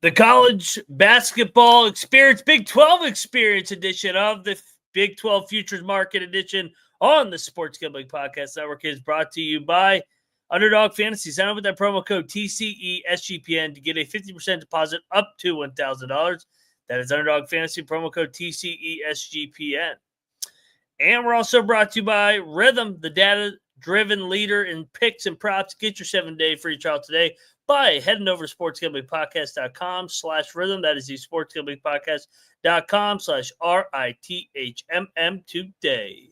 The college basketball experience, Big 12 experience edition of the Big 12 Futures Market edition on the Sports Gambling Podcast Network is brought to you by Underdog Fantasy. Sign up with that promo code TCESGPN to get a 50% deposit up to $1,000. That is Underdog Fantasy, promo code TCESGPN. And we're also brought to you by Rhythm, the data-driven leader in picks and props. Get your 7-day free trial today by heading over to sportsgamblingpodcast.com/rhythm. That is the sportsgamblingpodcast.com/RITHMM today.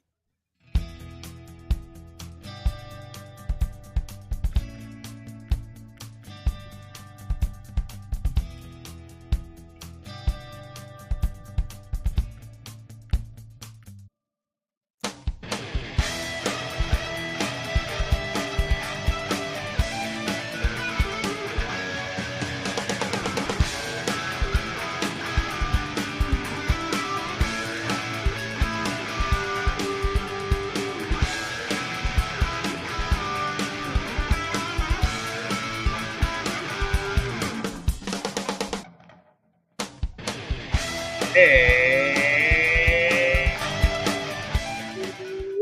Hey.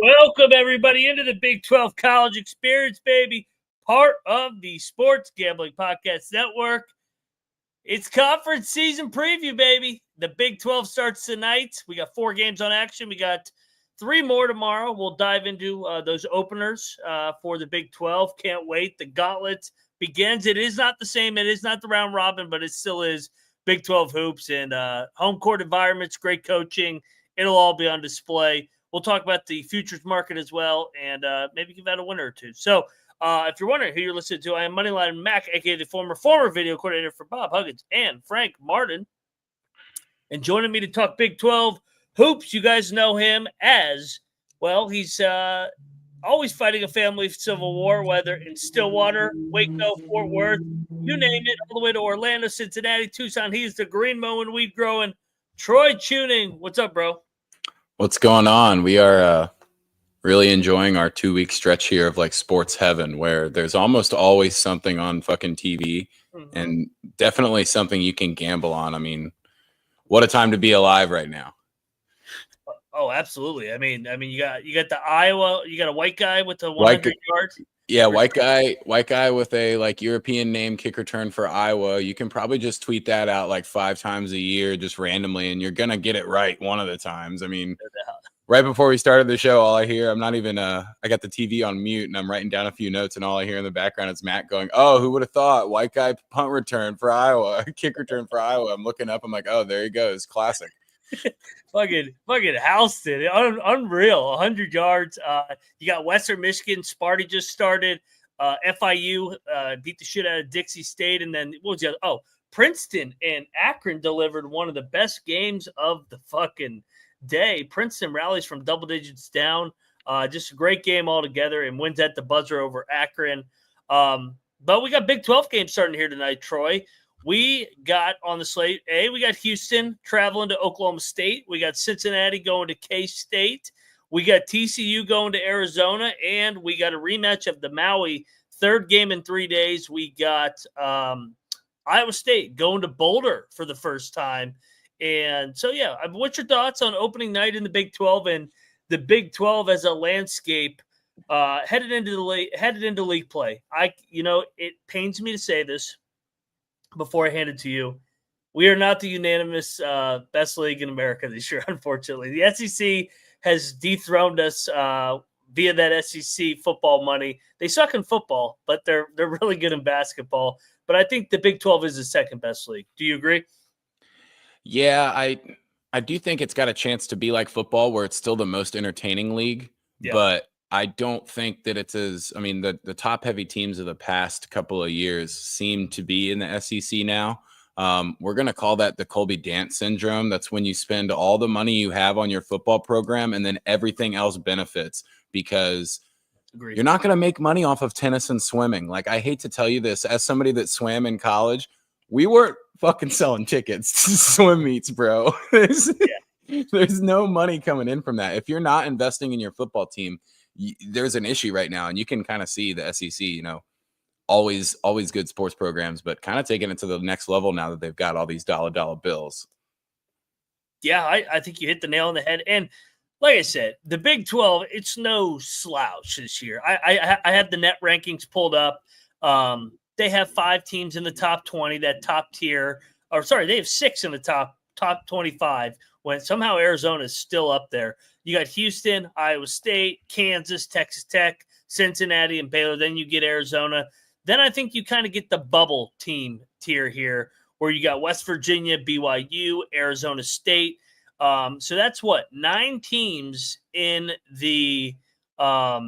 Welcome, everybody, into the Big 12 College Experience, baby. Part of the Sports Gambling Podcast Network. It's conference season preview, baby. The Big 12 starts tonight. We got 4 games on action. We got 3 more tomorrow. We'll dive into those openers for the Big 12. Can't wait. The gauntlet begins. It is not the same. It is not the round robin, but it still is Big 12 hoops and home court environments, great coaching. It'll all be on display. We'll talk about the futures market as well and maybe give out a winner or two. So if you're wondering who you're listening to, I am Moneyline Mac, a.k.a. the former video coordinator for Bob Huggins and Frank Martin. And joining me to talk Big 12 hoops, you guys know him as, well, he's always fighting a family civil war, whether in Stillwater, Waco, Fort Worth, you name it, all the way to Orlando, Cincinnati, Tucson. He's the green mowing, weed growing, Troy Chewning. What's up, bro? What's going on? We are really enjoying our 2-week stretch here of like sports heaven, where there's almost always something on fucking TV and definitely something you can gamble on. I mean, what a time to be alive right now. Oh, absolutely. I mean, you got the Iowa, you got a white guy with the 100 yards. Yeah, white guy with a like European name kick return for Iowa. You can probably just tweet that out like 5 times a year, just randomly, and you're gonna get it right one of the times. I mean, right before we started the show, all I hear, I'm not even I got the TV on mute and I'm writing down a few notes, and all I hear in the background is Matt going, "Oh, who would have thought? White guy punt return for Iowa, kick return for Iowa." I'm looking up, I'm like, "Oh, there he goes, classic." fucking Houston, unreal, 100 yards. You got Western Michigan, Sparty just started. FIU beat the shit out of Dixie State, and then what was the other? Oh, Princeton and Akron delivered one of the best games of the fucking day. Princeton rallies from double digits down. Just a great game altogether, and wins at the buzzer over Akron. But we got Big 12 games starting here tonight, Troy. We got on the slate, we got Houston traveling to Oklahoma State. We got Cincinnati going to K-State. We got TCU going to Arizona. And we got a rematch of the Maui, 3rd game in 3 days. We got Iowa State going to Boulder for the first time. And so, yeah, what's your thoughts on opening night in the Big 12 and the Big 12 as a landscape headed into league play? It pains me to say this before I hand it to you. We are not the unanimous best league in America this year, unfortunately. The SEC has dethroned us via that SEC football money. They suck in football, but they're really good in basketball. But I think the Big 12 is the second best league. Do you agree? Yeah, I do think it's got a chance to be like football, where it's still the most entertaining league, but I don't think that it's as, I mean, the top heavy teams of the past couple of years seem to be in the SEC now. We're going to call that the Colby Dance syndrome. That's when you spend all the money you have on your football program and then everything else benefits, because you're not going to make money off of tennis and swimming. Like, I hate to tell you this, as somebody that swam in college, we weren't fucking selling tickets to swim meets, bro. There's no money coming in from that. If you're not investing in your football team, there's an issue right now, and you can kind of see the SEC, always good sports programs, but kind of taking it to the next level now that they've got all these dollar bills. Yeah, I think you hit the nail on the head. And like I said, the Big 12, it's no slouch this year. I had the net rankings pulled up. They have 5 teams in the top 20, that top tier. Or sorry, they have 6 in the top 25, when somehow Arizona is still up there. You got Houston, Iowa State, Kansas, Texas Tech, Cincinnati, and Baylor. Then you get Arizona. Then I think you kind of get the bubble team tier here, where you got West Virginia, BYU, Arizona State. So that's 9 teams in the that's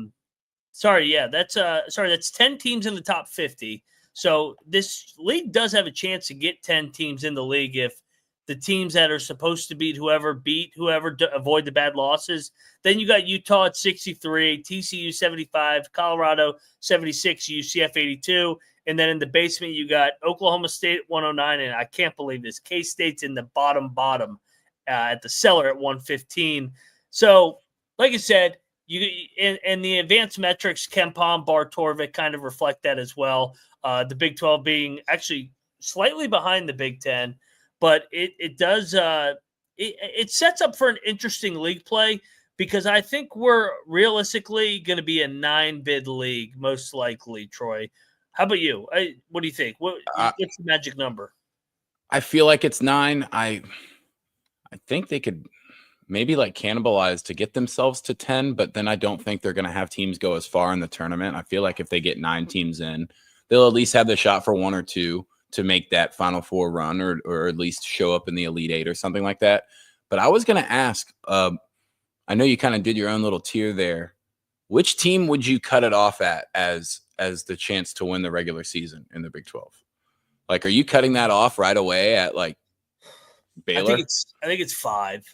10 teams in the top 50. So this league does have a chance to get 10 teams in the league if the teams that are supposed to beat whoever to avoid the bad losses. Then you got Utah at 63, TCU 75, Colorado 76, UCF 82. And then in the basement, you got Oklahoma State at 109. And I can't believe this, K-State's in the bottom at the cellar at 115. So, like I said, and the advanced metrics, KenPom, Bar Torvik kind of reflect that as well. The Big 12 being actually slightly behind the Big 10, but it does it sets up for an interesting league play, because I think we're realistically going to be a 9-bid league, most likely. Troy, how about you? What do you think? What's the magic number? I feel like it's 9. I think they could maybe cannibalize to get themselves to 10, but then I don't think they're going to have teams go as far in the tournament. I feel like if they get 9 teams in, they'll at least have the shot for 1 or 2 to make that Final Four run, or at least show up in the Elite 8 or something like that. But I was going to ask, I know you kind of did your own little tier there. Which team would you cut it off at as the chance to win the regular season in the Big 12? Are you cutting that off right away at Baylor? I think it's 5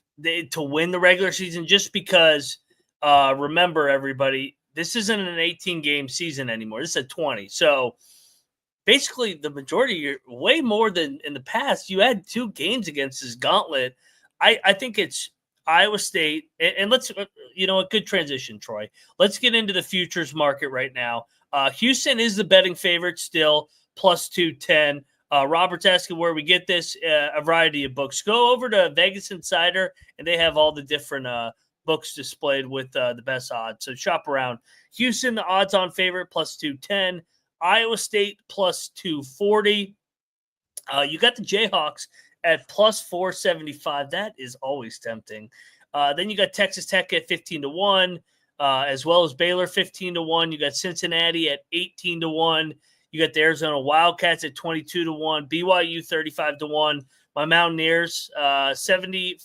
to win the regular season, just because remember, everybody, this isn't an 18-game season anymore. This is a 20. So basically, the majority, way more than in the past, you had 2 games against this gauntlet. I think it's Iowa State, and let's a good transition, Troy. Let's get into the futures market right now. Houston is the betting favorite still, plus 210. Robert's asking where we get this, a variety of books. Go over to Vegas Insider, and they have all the different books displayed with the best odds. So shop around. Houston, the odds-on favorite, plus 210. Iowa State, plus 240. You got the Jayhawks at plus 475. That is always tempting. Then you got Texas Tech at 15-1, as well as Baylor 15-1. You got Cincinnati at 18-1. You got the Arizona Wildcats at 22-1, BYU 35-1. My Mountaineers 100-1.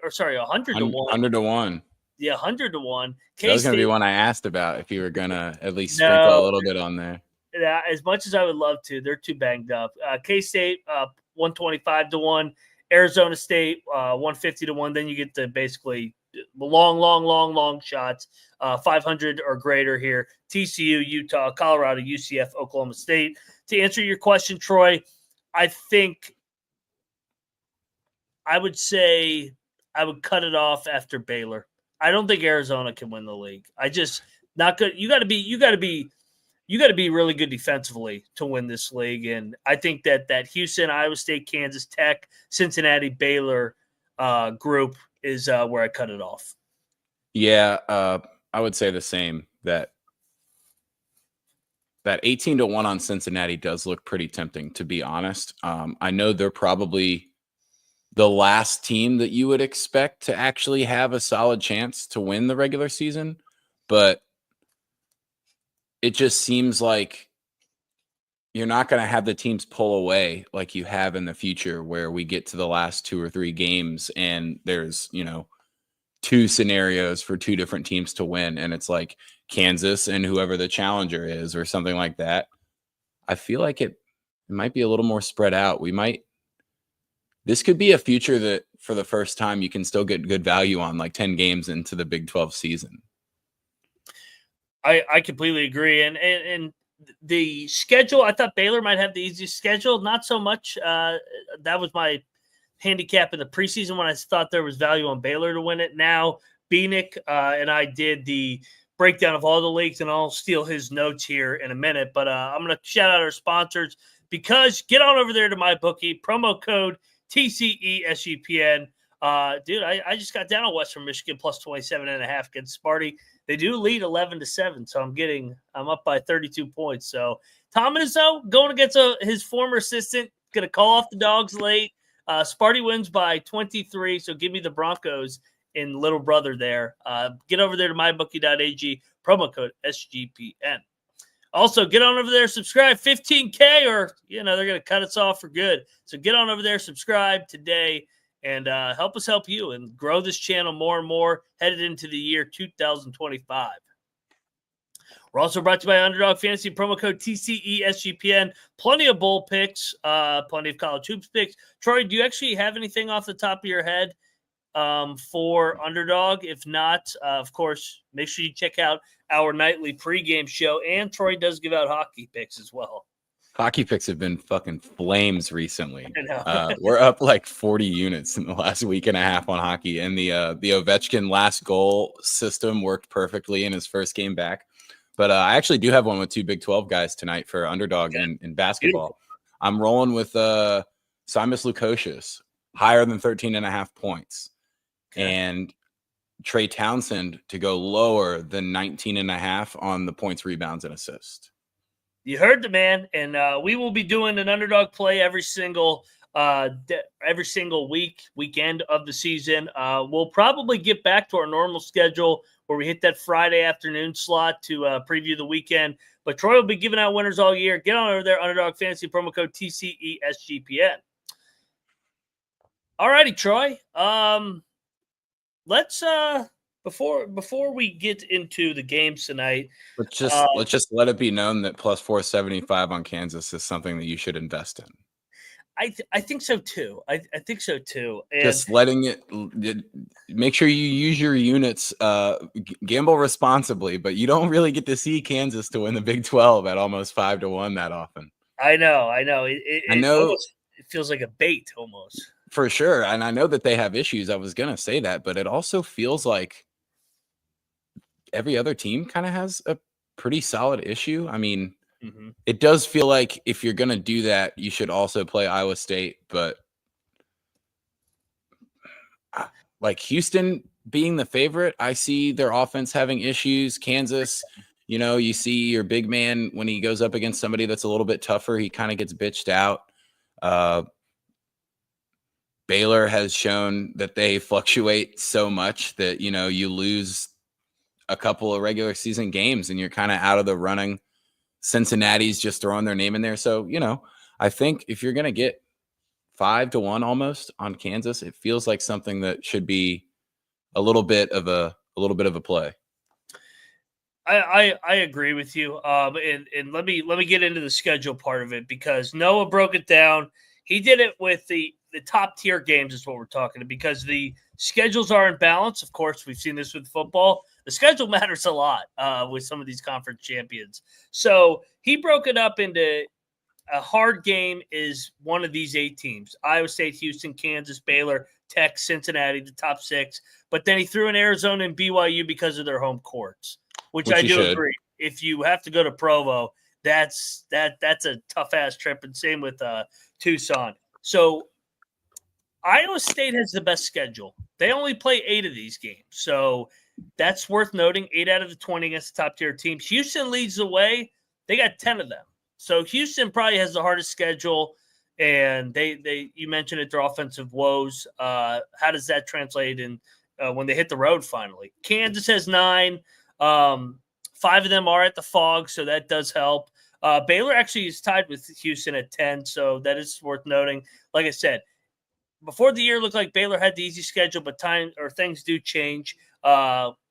100-1. Yeah, 100-1. That was going to be one I asked about, if you were going to at least sprinkle a little bit on there. Yeah, as much as I would love to, they're too banged up. K-State 125-1, Arizona State 150-1. Then you get the basically long shots, 500 or greater here. TCU, Utah, Colorado, UCF, Oklahoma State. To answer your question, Troy, I think I would say I would cut it off after Baylor. I don't think Arizona can win the league. Not good. You got to be really good defensively to win this league. And I think that Houston, Iowa State, Kansas Tech, Cincinnati, Baylor group is where I cut it off. Yeah, I would say the same. That 18-1 on Cincinnati does look pretty tempting, to be honest. I know they're probably the last team that you would expect to actually have a solid chance to win the regular season, but it just seems like you're not going to have the teams pull away like you have in the future, where we get to the last 2 or 3 games and there's, 2 scenarios for 2 different teams to win. And it's like Kansas and whoever the challenger is or something like that. I feel like it might be a little more spread out. This could be a future that for the first time you can still get good value on, 10 games into the Big 12 season. I completely agree. And the schedule, I thought Baylor might have the easiest schedule. Not so much. That was my handicap in the preseason when I thought there was value on Baylor to win it. Now, Beanick and I did the breakdown of all the leagues, and I'll steal his notes here in a minute. But I'm going to shout out our sponsors, because get on over there to MyBookie, promo code TCESGPN. Dude, I just got down on Western Michigan plus 27.5 against Sparty. They do lead 11-7, so I'm up by 32 points. So Tom Izzo going against his former assistant, going to call off the dogs late. Sparty wins by 23, so give me the Broncos in little brother there. Get over there to mybookie.ag, promo code SGPN. Also, get on over there, subscribe, 15K, or, they're going to cut us off for good. So get on over there, subscribe today, and help us help you and grow this channel more and more headed into the year 2025. We're also brought to you by Underdog Fantasy, promo code TCESGPN. Plenty of bowl picks, plenty of college hoops picks. Troy, do you actually have anything off the top of your head for Underdog? If not, of course, make sure you check out our nightly pregame show. And Troy does give out hockey picks as well. Hockey picks have been fucking flames recently. I know. We're up like 40 units in the last week and a half on hockey. And the Ovechkin last goal system worked perfectly in his first game back. But I actually do have one with two Big 12 guys tonight for Underdog in basketball. Beautiful. I'm rolling with Simas Lukosius, higher than 13.5 points. Okay. And Trey Townsend to go lower than 19.5 on the points, rebounds, and assists. You heard the man, and we will be doing an Underdog play every single weekend of the season. We'll probably get back to our normal schedule where we hit that Friday afternoon slot to preview the weekend. But Troy will be giving out winners all year. Get on over there, Underdog Fantasy, promo code TCESGPN. All righty, Troy. Let's before we get into the games tonight, let's just let it be known that plus 475 on Kansas is something that you should invest in. I think so too. I think so too. And just letting it. Make sure you use your units. Gamble responsibly, but you don't really get to see Kansas to win the Big 12 at almost 5-1 that often. I know. I know. It feels like a bait almost. For sure. And I know that they have issues. I was going to say that, but it also feels like every other team kind of has a pretty solid issue. I mean, It does feel like if you're going to do that, you should also play Iowa State, but like Houston being the favorite, I see their offense having issues. Kansas, you see your big man when he goes up against somebody that's a little bit tougher, he kind of gets bitched out. Baylor has shown that they fluctuate so much that, you lose a couple of regular season games and you're kind of out of the running. Cincinnati's just throwing their name in there. So, I think if you're going to get 5-1 almost on Kansas, it feels like something that should be a little bit of a play. I agree with you. And let me get into the schedule part of it, because Noah broke it down. He did it with the top tier games is what we're talking about, because the schedules are in balance. Of course, we've seen this with football. The schedule matters a lot with some of these conference champions. So he broke it up into a hard game is one of these 8 teams: Iowa State, Houston, Kansas, Baylor, Tech, Cincinnati, the top 6. But then he threw in Arizona and BYU because of their home courts, which I do agree. If you have to go to Provo, that's a tough ass trip, and same with Tucson. So Iowa State has the best schedule. They only play 8 of these games, so that's worth noting. 8 out of the 20 against the top tier teams. Houston leads the way. They got 10 of them. So Houston probably has the hardest schedule, and they you mentioned it, their offensive woes. How does that translate in when they hit the road finally? Kansas has 9. 5 of them are at the Fog, so that does help. Baylor actually is tied with Houston at 10, so that is worth noting. Like I said, before the year, it looked like Baylor had the easy schedule, but things do change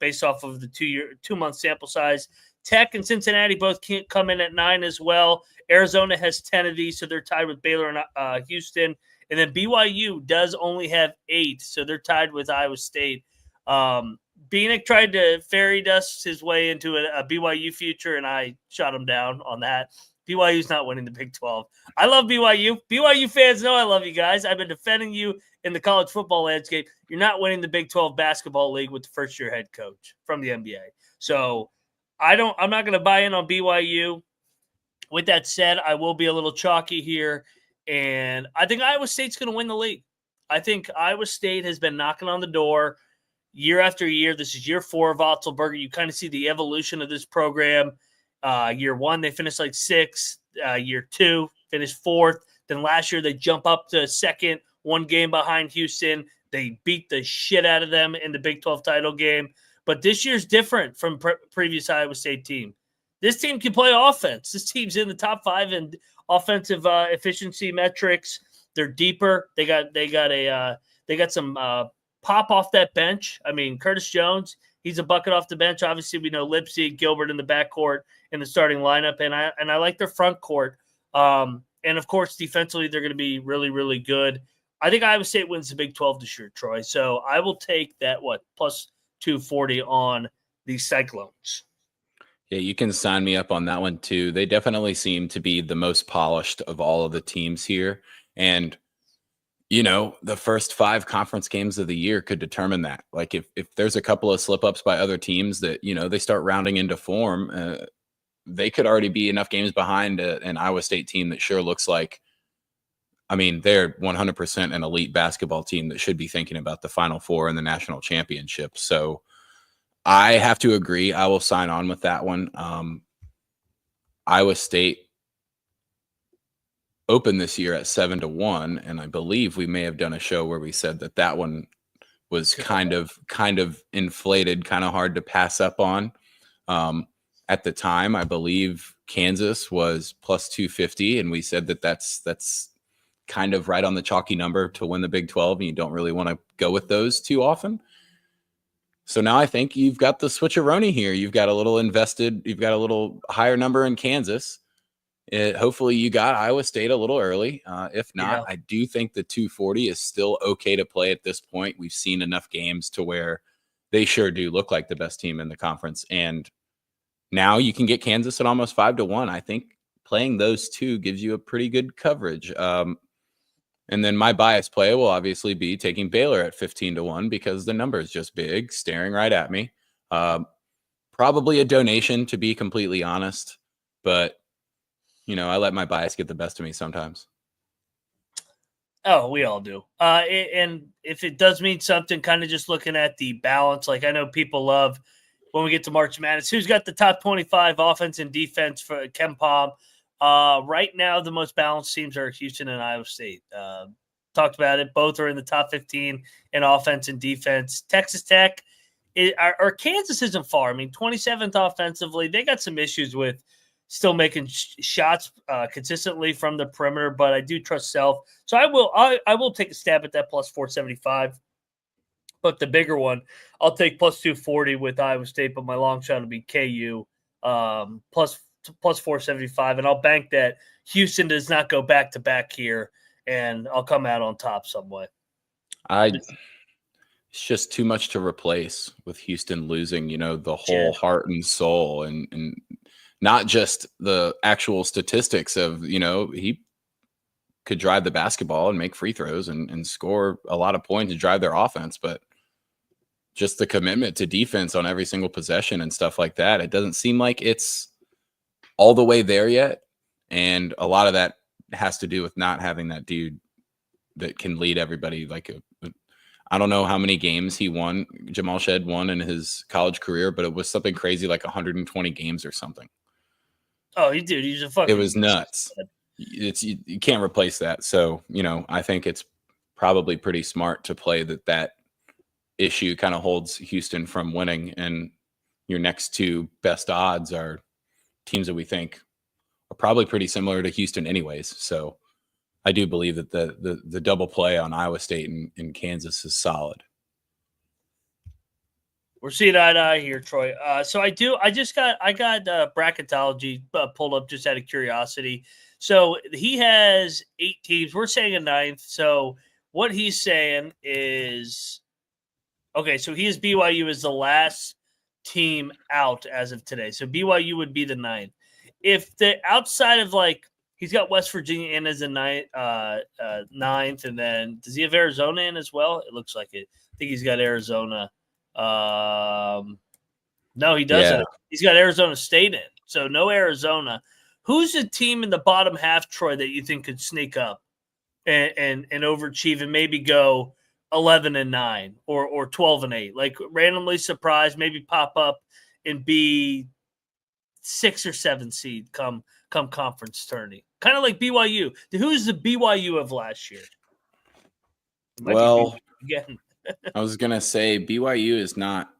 based off of the 2-month sample size. Tech and Cincinnati both can't come in at 9 as well. Arizona has 10 of these, so they're tied with Baylor and Houston. And then BYU does only have 8, so they're tied with Iowa State. Beanick tried to fairy dust his way into a BYU future, and I shot him down on that. BYU's not winning the Big 12. I love BYU. BYU fans know I love you guys. I've been defending you in the college football landscape. You're not winning the Big 12 basketball league with the first-year head coach from the NBA. So I'm not going to buy in on BYU. With that said, I will be a little chalky here, and I think Iowa State's going to win the league. I think Iowa State has been knocking on the door year after year. This is year 4 of Otzelberger. You kind of see the evolution of this program. Year 1, they finished like 6th. Year 2, finished 4th. Then last year, they jump up to 2nd, 1 game behind Houston. They beat the shit out of them in the Big 12 title game. But this year's different from previous Iowa State team. This team can play offense. This team's in the top 5 in offensive efficiency metrics. They're deeper. They got some pop off that bench. I mean, Curtis Jones, he's a bucket off the bench. Obviously, we know Lipsy, Gilbert in the backcourt in the starting lineup, and I like their front court. And of course, defensively, they're going to be really, really good. I think Iowa State wins the Big 12 this year, Troy. So I will take that plus 240 on the Cyclones. Yeah, you can sign me up on that one too. They definitely seem to be the most polished of all of the teams here. And, the first 5 conference games of the year could determine that. Like if there's a couple of slip-ups by other teams that, they start rounding into form, they could already be enough games behind an Iowa State team that sure looks like, they're 100% an elite basketball team that should be thinking about the Final Four and the national championship. So I have to agree. I will sign on with that one. Iowa State opened this year at 7-1, and I believe we may have done a show where we said that one was kind of inflated, kind of hard to pass up on. At the time, I believe Kansas was plus 250, and we said that's kind of right on the chalky number to win the Big 12, and you don't really want to go with those too often. So now I think you've got the switcheroni here. You've got a little higher number in Kansas. Hopefully you got Iowa State a little early. If not, I do think the 240 is still okay to play at this point. We've seen enough games to where they sure do look like the best team in the conference. And now you can get Kansas at almost 5-1. I think playing those two gives you a pretty good coverage. And then my bias play will obviously be taking Baylor at 15-1 because the number is just big, staring right at me. Probably a donation, to be completely honest. But, I let my bias get the best of me sometimes. Oh, we all do. And if it does mean something, kind of just looking at the balance, like I know people love when we get to March Madness, who's got the top 25 offense and defense for KenPom. Right now, the most balanced teams are Houston and Iowa State. Talked about it. Both are in the top 15 in offense and defense. Texas Tech or Kansas isn't far. 27th offensively. They got some issues with still making shots consistently from the perimeter, but I do trust Self. So I will take a stab at that plus 475. But the bigger one, I'll take plus 240 with Iowa State, but my long shot will be KU plus 475, and I'll bank that Houston does not go back-to-back here, and I'll come out on top some way. It's just too much to replace with Houston losing, the whole heart and soul, and not just the actual statistics of, he could drive the basketball and make free throws and score a lot of points and drive their offense, but just the commitment to defense on every single possession and stuff like that. It doesn't seem like it's all the way there yet. And a lot of that has to do with not having that dude that can lead everybody. I don't know how many games Jamal Shed won in his college career, but it was something crazy, like 120 games or something. Oh, he did. He's a fucking. It was nuts. You can't replace that. So, I think it's probably pretty smart to play that issue kind of holds Houston from winning. And your next 2 best odds are teams that we think are probably pretty similar to Houston anyways. So I do believe that the double play on Iowa State and Kansas is solid. We're seeing eye to eye here, Troy. So I got Bracketology pulled up just out of curiosity. So he has 8 teams. We're saying a 9th. So what he's saying is, okay, so he has BYU as the last team out as of today. So BYU would be the 9th. If the outside of he's got West Virginia in as a 9th, and then does he have Arizona in as well? It looks like it. I think he's got Arizona. No, he doesn't. Yeah. He's got Arizona State in, so no Arizona. Who's a team in the bottom half, Troy, that you think could sneak up and overachieve and maybe go 11-9 or 12-8, like randomly surprise, maybe pop up and be 6 or 7 seed come conference tourney, kind of like BYU. Who's the BYU of last year? Well, again, I was gonna say BYU is not.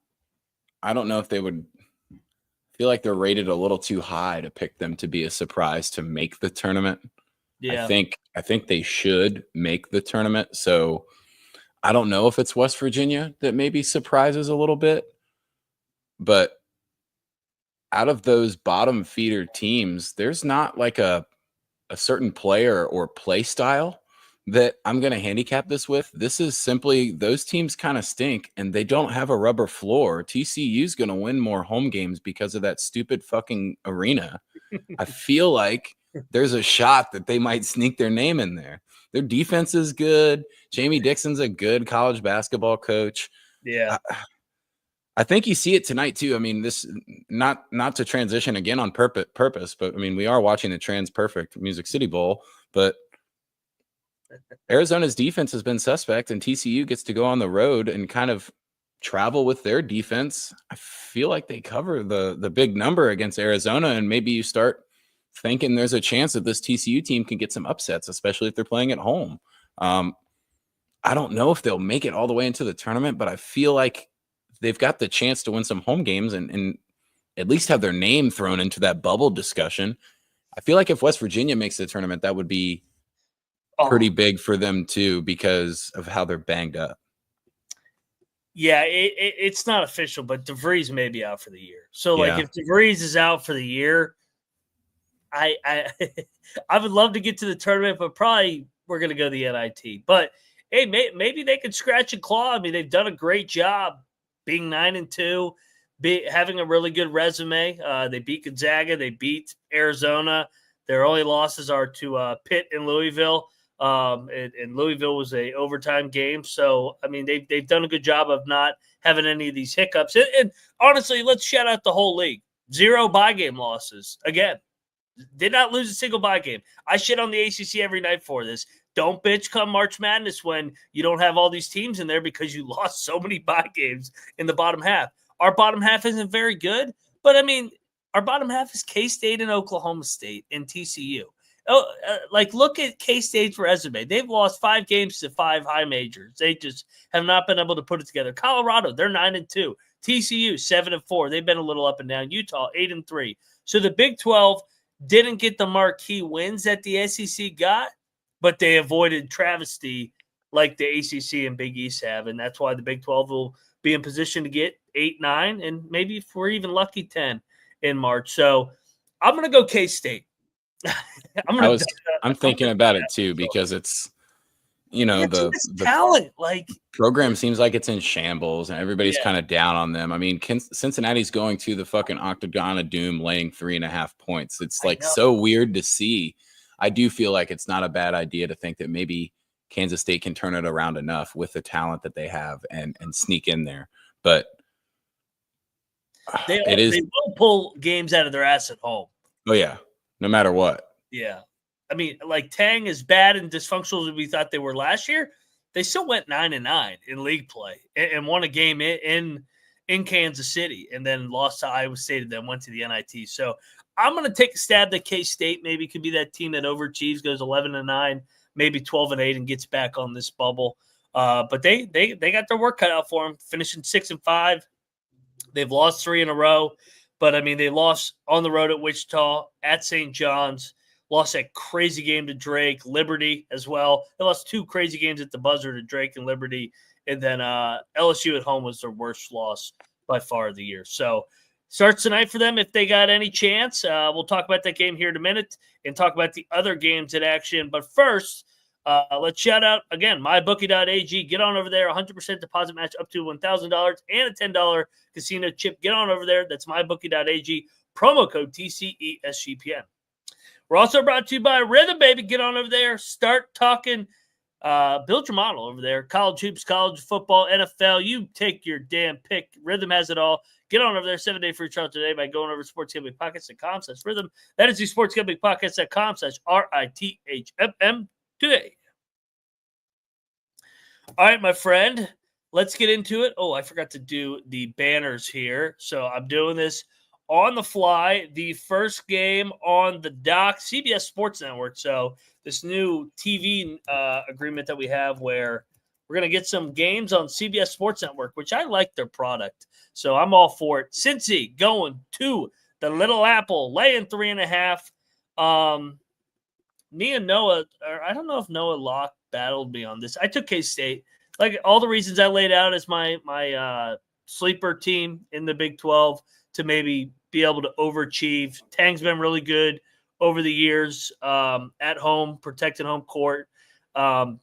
I don't know if they would feel like they're rated a little too high to pick them to be a surprise to make the tournament. Yeah, I think they should make the tournament. So I don't know if it's West Virginia that maybe surprises a little bit, but out of those bottom feeder teams, there's not like a certain player or play style that I'm going to handicap this with. This is simply those teams kind of stink and they don't have a rubber floor. TCU's going to win more home games because of that stupid fucking arena. I feel like there's a shot that they might sneak their name in there. Their defense is good. Jamie Dixon's a good college basketball coach. Yeah. I think you see it tonight too. I mean, this not to transition again on purpose, but I mean, we are watching the Trans Perfect Music City Bowl, but Arizona's defense has been suspect, and TCU gets to go on the road and kind of travel with their defense. I feel like they cover the big number against Arizona, and maybe you start thinking there's a chance that this TCU team can get some upsets, especially if they're playing at home. I don't know if they'll make it all the way into the tournament, but I feel like they've got the chance to win some home games and at least have their name thrown into that bubble discussion. I feel like if West Virginia makes the tournament, that would be pretty big for them too, because of how they're banged up. Yeah, it's not official, but DeVries may be out for the year. So, like, if DeVries is out for the year, I would love to get to the tournament, but probably we're going to go to the NIT. But, hey, maybe they could scratch and claw. I mean, they've done a great job being 9-2, having a really good resume. They beat Gonzaga. They beat Arizona. Their only losses are to Pitt and Louisville. And Louisville was a overtime game. So, I mean, they've done a good job of not having any of these hiccups. And honestly, let's shout out the whole league. 0 bye game losses. Again, did not lose a single bye game. I shit on the ACC every night for this. Don't bitch come March Madness when you don't have all these teams in there because you lost so many bye games in the bottom half. Our bottom half isn't very good, but I mean, our bottom half is K-State and Oklahoma State and TCU. Look at K-State's resume. They've lost 5 games to 5 high majors. They just have not been able to put it together. Colorado, they're 9-2. TCU, 7-4. They've been a little up and down. Utah, 8-3. So the Big 12 didn't get the marquee wins that the SEC got, but they avoided travesty like the ACC and Big East have, and that's why the Big 12 will be in position to get 8, 9, and maybe if we're even lucky 10 in March. So I'm going to go K-State. I'm thinking about it too because it's, the talent, like program seems like it's in shambles and everybody's kind of down on them. I mean, Cincinnati's going to the fucking Octagon of Doom laying 3.5 points. It's so weird to see. I do feel like it's not a bad idea to think that maybe Kansas State can turn it around enough with the talent that they have and sneak in there. But they will pull games out of their ass at home. Oh, yeah. No matter what. Yeah. I mean, like Tang, as bad and dysfunctional as we thought they were last year, they still went 9-9 in league play and won a game in Kansas City and then lost to Iowa State and then went to the NIT. So I'm going to take a stab that K-State maybe could be that team that overachieves, goes 11-9, maybe 12-8 and gets back on this bubble. But they got their work cut out for them, finishing 6-5. They've lost 3 in a row. But, I mean, they lost on the road at Wichita, at St. John's, lost that crazy game to Drake, Liberty as well. They lost 2 crazy games at the buzzer to Drake and Liberty. And then LSU at home was their worst loss by far of the year. So, starts tonight for them if they got any chance. We'll talk about that game here in a minute and talk about the other games in action. But first, let's shout out, again, MyBookie.ag. Get on over there, 100% deposit match up to $1,000 and a $10 casino chip. Get on over there. That's MyBookie.ag. Promo code TCESGPN. We're also brought to you by Rhythm, baby. Get on over there. Start talking Build your model over there. College hoops, college football, NFL. You take your damn pick. Rhythm has it all. Get on over there, 7-day free trial today by going over to sportsgamblingpockets.com/rhythm. That is the sportsgamblingpockets.com/RITHMM today. All right, my friend, let's get into it. Oh, I forgot to do the banners here. So I'm doing this on the fly. The first game on the dock, CBS Sports Network. So this new TV agreement that we have where we're going to get some games on CBS Sports Network, which I like their product. So I'm all for it. Cincy going to the Little Apple, laying 3.5. Me and Noah, or I don't know if Noah Locke battled me on this. I took K-State. Like all the reasons I laid out as my sleeper team in the Big 12 to maybe be able to overachieve. Tang's been really good over the years at home, protecting home court. And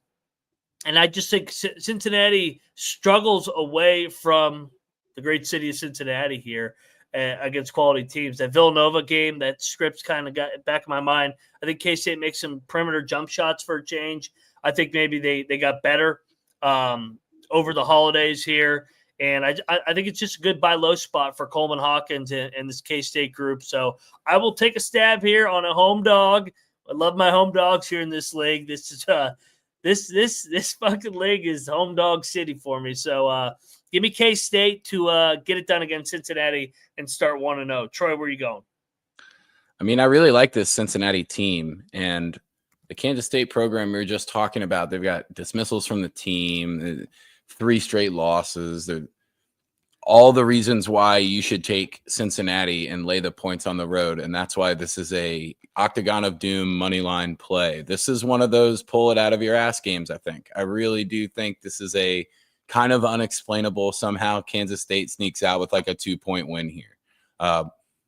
I just think Cincinnati struggles away from the great city of Cincinnati here against quality teams. That Villanova game, that script's kind of got back in my mind. I think K-State makes some perimeter jump shots for a change. I think maybe they got better over the holidays here. And I think it's just a good buy low spot for Coleman Hawkins and this K-State group. So I will take a stab here on a home dog. I love my home dogs here in this league. This is this fucking league is home dog city for me. So give me K-State to get it done against Cincinnati and start 1-0. Troy, where are you going? I mean, I really like this Cincinnati team, and the Kansas State program we were just talking about. They've got dismissals from the team, 3 straight losses. They're all the reasons why you should take Cincinnati and lay the points on the road. And that's why this is a Octagon of Doom money line play. This is one of those pull it out of your ass games, I think. I really do think this is a kind of unexplainable. Somehow Kansas State sneaks out with like a 2-point win here.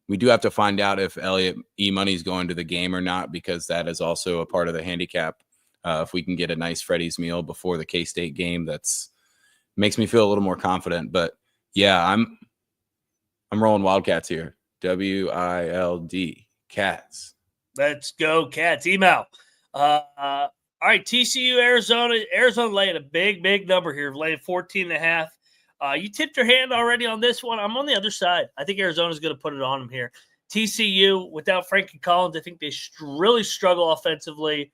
We do have to find out if Elliott E-Money is going to the game or not, because that is also a part of the handicap. If we can get a nice Freddy's meal before the K-State game, that's makes me feel a little more confident. But yeah, I'm rolling Wildcats here. WILD Cats. Let's go, Cats. Email. All right, TCU, Arizona. Arizona laying a big number here, laying 14.5. You tipped your hand already on this one. I'm on the other side. I think Arizona's going to put it on them here. TCU, without Frankie Collins, I think they really struggle offensively.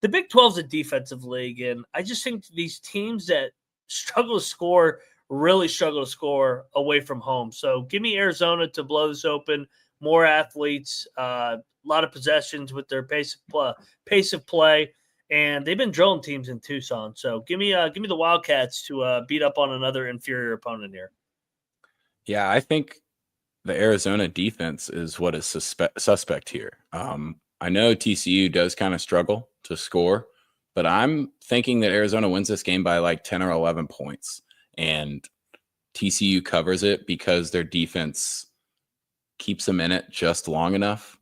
The Big 12 is a defensive league, and I just think these teams that struggle to score really struggle to score away from home. So give me Arizona to blow this open. More athletes, a lot of possessions with their pace of play, and they've been drilling teams in Tucson. So give me the Wildcats to beat up on another inferior opponent here. Yeah, I think the Arizona defense is what is suspect here. I know TCU does kind of struggle to score, but I'm thinking that Arizona wins this game by like 10 or 11 points. And TCU covers it because their defense keeps them in it just long enough.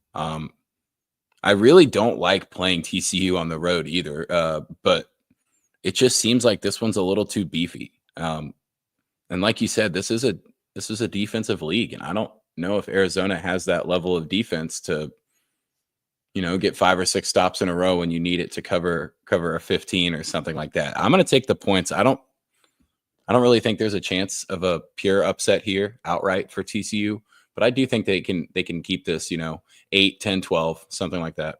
I really don't like playing TCU on the road either, but it just seems like this one's a little too beefy. And like you said, this is a defensive league, and I don't know if Arizona has that level of defense to, get 5 or 6 stops in a row when you need it to cover a 15 or something like that. I'm going to take the points. I don't really think there's a chance of a pure upset here outright for TCU, but I do think they can keep this, 8, 10, 12, something like that.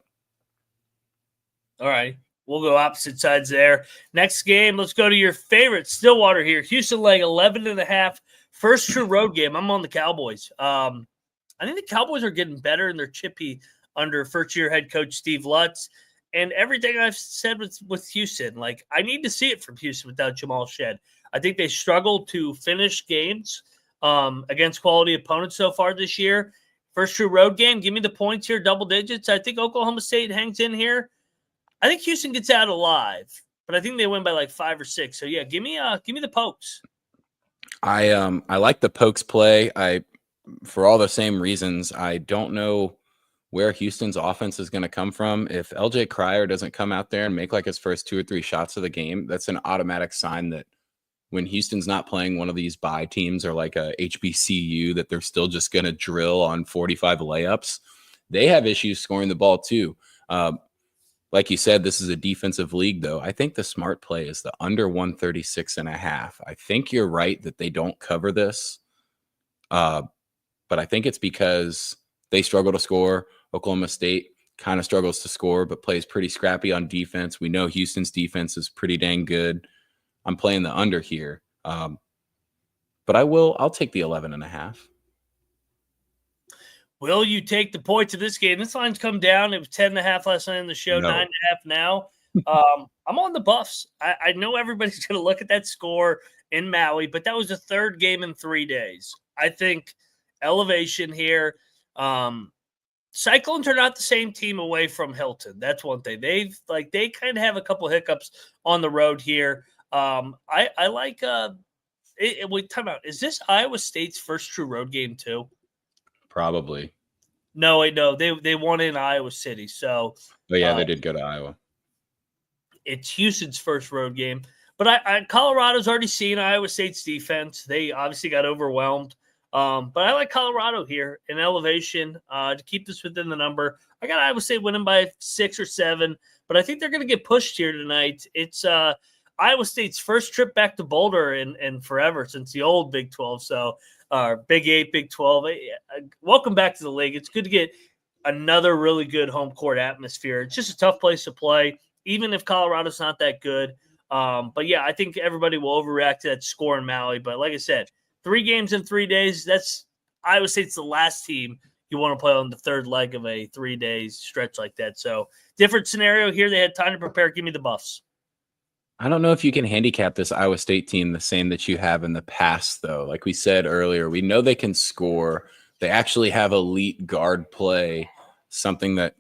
All right. We'll go opposite sides there. Next game, let's go to your favorite, Stillwater here. Houston laying 11.5. First true road game. I'm on the Cowboys. I think the Cowboys are getting better in their chippy under first-year head coach Steve Lutz. And everything I've said with Houston, like I need to see it from Houston without Jamal Shed. I think they struggled to finish games against quality opponents so far this year. First true road game, give me the points here, double digits. I think Oklahoma State hangs in here. I think Houston gets out alive, but I think they win by like 5 or 6. So yeah, give me the Pokes. I like the Pokes play. For all the same reasons. I don't know where Houston's offense is going to come from. If LJ Cryer doesn't come out there and make like his first 2 or 3 shots of the game, that's an automatic sign that when Houston's not playing one of these bye teams or like a HBCU that they're still just going to drill on 45 layups. They have issues scoring the ball too. like you said, this is a defensive league, though. I think the smart play is the under 136.5. I think you're right that they don't cover this. But I think it's because they struggle to score. Oklahoma State kind of struggles to score, but plays pretty scrappy on defense. We know Houston's defense is pretty dang good. I'm playing the under here. But I'll take the 11.5. Will you take the points of this game? This line's come down. It was 10.5 last night in the show, No. 9.5 now. I'm on the Buffs. I know everybody's going to look at that score in Maui, but that was the third game in 3 days. I think elevation here. Cyclones are not the same team away from Hilton. That's one thing. They kind of have a couple hiccups on the road here. I like wait, time out. Is this Iowa State's first true road game too? Probably. No, wait, no. They won in Iowa City. So But yeah, they did go to Iowa. It's Houston's first road game. But Colorado's already seen Iowa State's defense. They obviously got overwhelmed. But I like Colorado here in elevation to keep this within the number. I got Iowa State winning by 6 or 7, but I think they're going to get pushed here tonight. It's Iowa State's first trip back to Boulder in forever since the old Big 12. So Big 8, Big 12. Welcome back to the league. It's good to get another really good home court atmosphere. It's just a tough place to play, even if Colorado's not that good. But yeah, I think everybody will overreact to that score in Maui. But like I said, 3 games in 3 days. That's Iowa State's the last team you want to play on the third leg of a 3-day stretch like that. So different scenario here. They had time to prepare. Give me the Buffs. I don't know if you can handicap this Iowa State team the same that you have in the past, though. Like we said earlier, we know they can score. They actually have elite guard play, something that,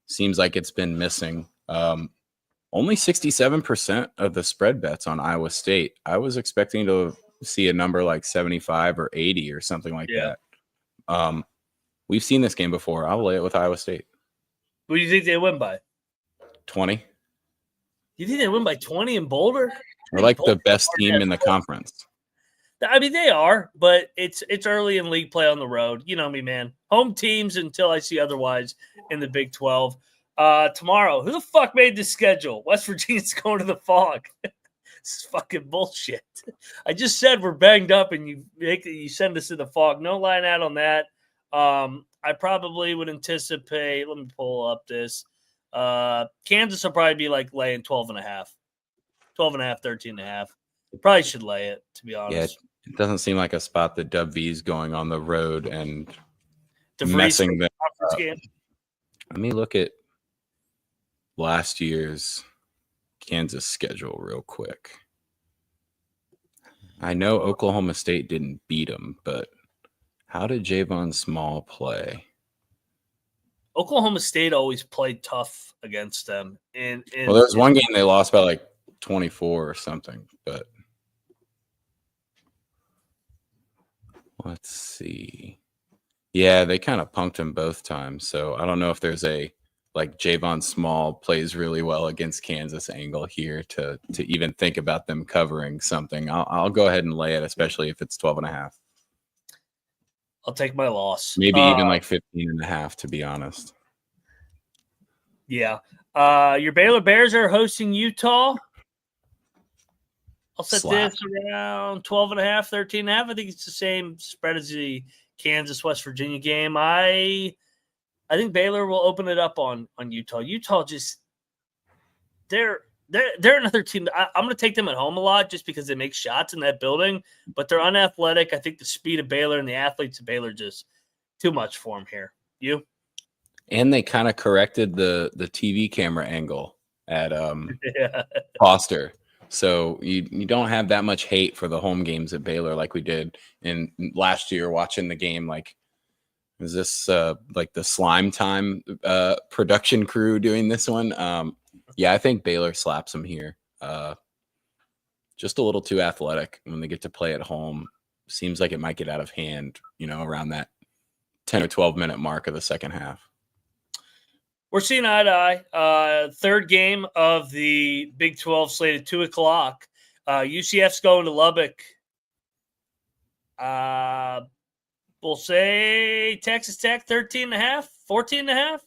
seems like it's been missing. Only 67% of the spread bets on Iowa State. I was expecting to see a number like 75 or 80 or something like that. We've seen this game before. I'll lay it with Iowa State. What do you think they win by? 20. You think they win by 20 in Boulder? They're like the best team in the conference. I mean, they are, but it's early in league play on the road. You know me, man. Home teams until I see otherwise in the Big 12. Tomorrow, who the fuck made this schedule? West Virginia's going to the Fog. This is fucking bullshit. I just said we're banged up, and you send us to the Fog. No line out on that. I probably would anticipate. Let me pull up this. Kansas will probably be like laying 12.5, 13.5. Probably should lay it, to be honest. Yeah, it doesn't seem like a spot that WV's going on the road and messing the conference game. Let me look at last year's Kansas schedule real quick. I know Oklahoma State didn't beat them, but how did Javon Small play? Oklahoma State always played tough against them. Well, there's one game they lost by like 24 or something, but let's see. Yeah, they kind of punked him both times. So I don't know if there's a like Javon Small plays really well against Kansas angle here to even think about them covering something. I'll go ahead and lay it, especially if it's 12.5. I'll take my loss. Maybe even like 15.5, to be honest. Yeah. Your Baylor Bears are hosting Utah. I'll set this around 12.5, 13.5. I think it's the same spread as the Kansas-West Virginia game. I think Baylor will open it up on Utah. Utah just they're another team. I'm going to take them at home a lot just because they make shots in that building, but they're unathletic. I think the speed of Baylor and the athletes of Baylor just too much for them here. You? And they kind of corrected the TV camera angle at Foster. So you don't have that much hate for the home games at Baylor like we did in last year watching the game. Like, is this like the Slime Time production crew doing this one? Yeah, I think Baylor slaps them here. Just a little too athletic when they get to play at home. Seems like it might get out of hand, around that 10 or 12-minute mark of the second half. We're seeing eye to eye. Third game of the Big 12 slate at 2 o'clock. UCF's going to Lubbock. We'll say Texas Tech 13.5, 14.5.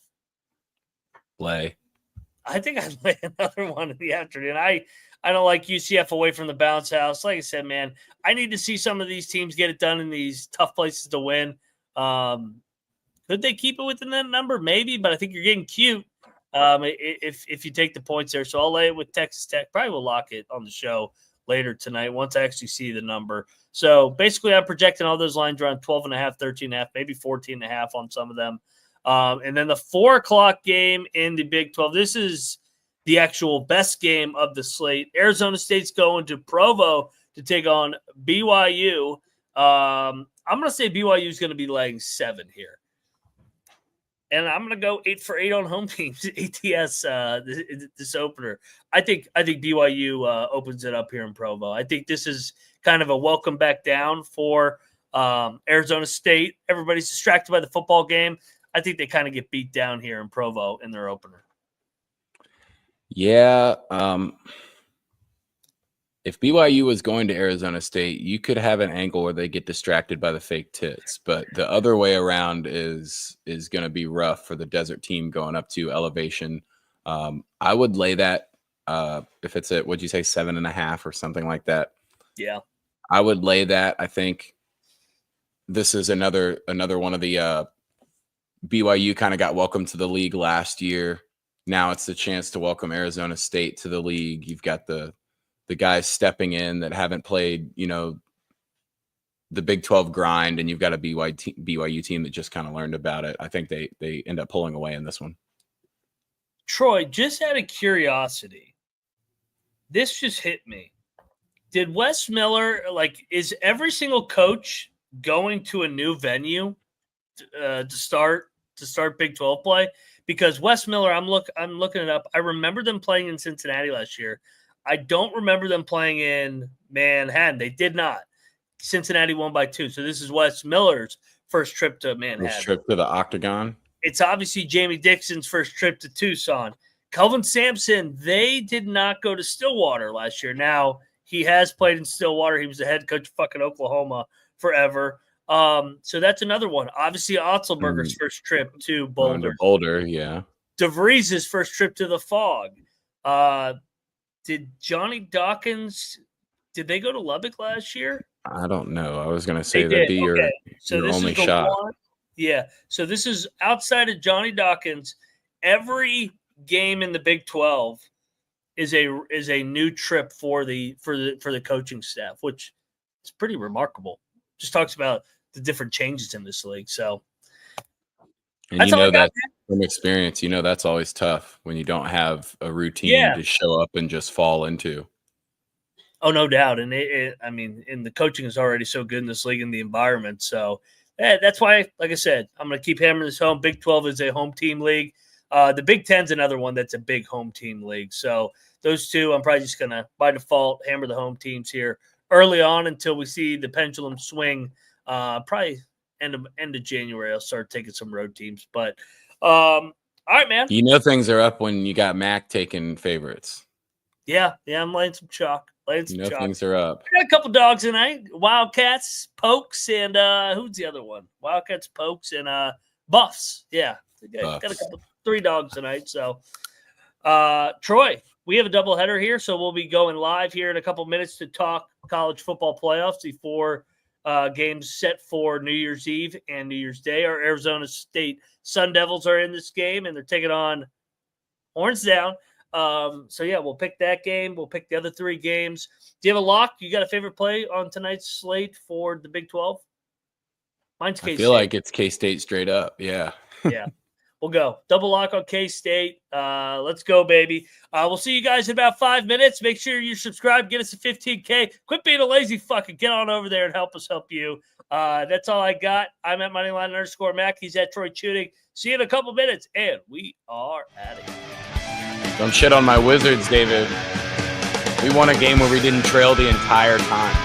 Play. I think I'd lay another one in the afternoon. I don't like UCF away from the bounce house. Like I said, man, I need to see some of these teams get it done in these tough places to win. Could they keep it within that number? Maybe, but I think you're getting cute if you take the points there. So I'll lay it with Texas Tech. Probably will lock it on the show later tonight once I actually see the number. So basically, I'm projecting all those lines around 12.5, 13.5, maybe 14.5 on some of them. And then the 4 o'clock game in the Big 12. This is the actual best game of the slate. Arizona State's going to Provo to take on BYU. I'm going to say BYU is going to be laying 7 here. And I'm going to go 8 for 8 on home teams, ATS, this opener. I think BYU opens it up here in Provo. I think this is kind of a welcome back down for Arizona State. Everybody's distracted by the football game. I think they kind of get beat down here in Provo in their opener. Yeah. If BYU was going to Arizona State, you could have an angle where they get distracted by the fake tits, but the other way around is going to be rough for the desert team going up to elevation. I would lay that if it's at, what'd you say, 7.5 or something like that. Yeah, I would lay that. I think this is another one of the BYU kind of got welcomed to the league last year. Now it's the chance to welcome Arizona State to the league. You've got the guys stepping in that haven't played, the Big 12 grind, and you've got a BYU team that just kind of learned about it. I think they end up pulling away in this one. Troy, just out of curiosity, this just hit me. Did Wes Miller, is every single coach going to a new venue to start Big 12 play? Because Wes Miller, I'm looking it up. I remember them playing in Cincinnati last year. I don't remember them playing in Manhattan. They did not. Cincinnati won by 2. So this is Wes Miller's first trip to Manhattan. First trip to the Octagon. It's obviously Jamie Dixon's first trip to Tucson. Kelvin Sampson, they did not go to Stillwater last year. Now, he has played in Stillwater. He was the head coach of fucking Oklahoma forever. So that's another one. Obviously, Otzelberger's first trip to Boulder. Boulder, yeah. DeVries' first trip to the Fog. Did Johnny Dawkins, did they go to Lubbock last year? I don't know. I was going to say that'd be your only shot. Yeah. So this is outside of Johnny Dawkins. Every game in the Big 12 is a new trip for the coaching staff, which is pretty remarkable. Just talks about the different changes in this league. So and that's that from experience, that's always tough when you don't have a routine to show up and just fall into. Oh, no doubt. And and the coaching is already so good in this league and the environment. So that's why, like I said, I'm going to keep hammering this home. Big 12 is a home team league. The Big 10 is another one that's a big home team league. So those two, I'm probably just going to, by default, hammer the home teams here early on until we see the pendulum swing. Probably end of January, I'll start taking some road teams. But all right, man. Things are up when you got Mac taking favorites. Yeah, I'm laying some chalk. Things are up. I got a couple dogs tonight. Wildcats, Pokes, and who's the other one? Wildcats, Pokes, and Buffs. Yeah, got a couple 3 dogs tonight. So, Troy, we have a doubleheader here, so we'll be going live here in a couple minutes to talk college football playoffs before games set for New Year's Eve and New Year's Day. Our Arizona State Sun Devils are in this game, and they're taking on Horns Down. So, yeah, we'll pick that game. We'll pick the other 3 games. Do you have a lock? You got a favorite play on tonight's slate for the Big 12? Mine's K-State. I feel like it's K-State straight up. Yeah. Yeah. We'll go. Double lock on K-State. Let's go, baby. We'll see you guys in about 5 minutes. Make sure you subscribe. Get us a 15K. Quit being a lazy fucking. Get on over there and help us help you. That's all I got. I'm at Moneyline_Mac. He's at Troy Chewning. See you in a couple minutes, and we are at it. Don't shit on my Wizards, David. We won a game where we didn't trail the entire time.